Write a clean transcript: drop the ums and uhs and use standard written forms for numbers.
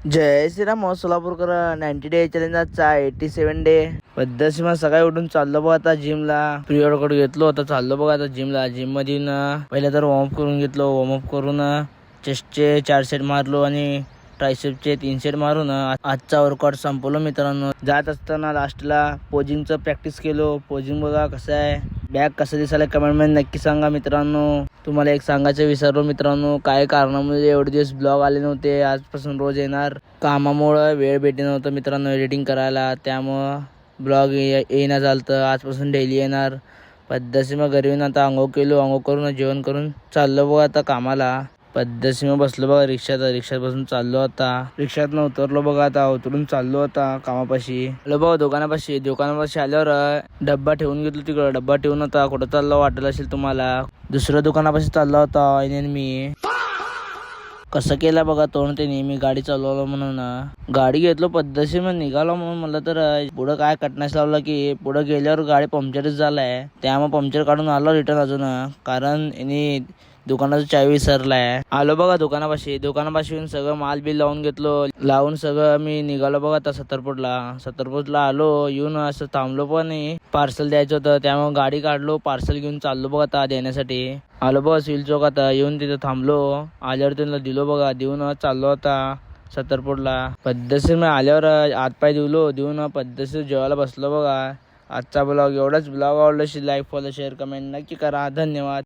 जय Shriram Solapurkar 90 day चॅलेंजचा 87 day पद्धतशी मग सकाळी उठून चाललो बघ आता जिमला. प्री वर्कआउट घेतलो आता चाललो बघ आता जिमला. जिम मध्ये पहिला तर वॉर्मअप करून घेतलो. वॉर्मअप करून चेस्टचे 4 सेट मारलो आणि ट्रायसेपचे 3 सेट मारून आजचा वर्कआउट संपवलो मित्रांनो. जात असताना लास्टला पोजिंगचं प्रॅक्टिस केलो. पोजिंग बघा कसं आहे, बॅग कसं दिसायला कमेंट मध्ये नक्की सांगा मित्रांनो. तुम्हाला एक सांगायचं विसरलो मित्रांनो, काय कारणामुळे एवढे दिवस ब्लॉग आले नव्हते. आजपासून रोज येणार. कामामुळे वेळ भेटत नव्हतं मित्रांनो एडिटिंग करायला, त्यामुळं ब्लॉग येणं झालं. आजपासून डेली येणार. पद्धतशी मग घरी येऊन आता आंघोळ केलो. आंघोळ करून जेवण करून चाललो बघा आता कामाला. पद्धतशी मग बसलो बघा रिक्षात बसून चाललो आता. रिक्षात उतरलो बघा आता. उतरून चाललो आता कामापाशी. आलो बघा दुकानापाशी आल्यावर डब्बा ठेवून घेतलो तिकडं. डब्बा ठेवून आता कुठं चाललो वाटलं असेल तुम्हाला. दुसऱ्या दुकानापाशी चाललो होता आणि मी कसं केलं बघा तोंड ते नेहमी गाडी चालवलं म्हणून गाडी घेतलो. पद्धतशीर मग निघालो म्हणून म्हणलं तर पुढं काय कटण्यास लावलं की पुढं गेल्यावर गाडी पंक्चरच झालाय. त्यामुळे पंक्चर काढून आलो रिटर्न अजून, कारण यांनी दुकानाचा चावी विसरलाय. आलो बघा दुकानापाशी येऊन सगळं माल बिल लावून घेतलो. लावून सगळं मी निघालो बघा आता सत्तरपूरला आलो. येऊन असं थांबलो पण पार्सल द्यायचं होतं, त्यामुळे गाडी काढलो. पार्सल घेऊन चाललो बघा आता देण्यासाठी. आलो बघा सिव्हिल चौक आता. येऊन तिथं थांबलो. आल्यावर त्यांना दिलो बघा. देऊन चाललो आता सत्तरपूरला. पद्धतशीर मी आल्यावर हातपाय देऊन पद्धतशीर जेवायला बसलो बघा. आजचा ब्लॉग एवढाच. ब्लॉग आवडला लाईक फॉलो शेअर कमेंट नक्की करा. धन्यवाद.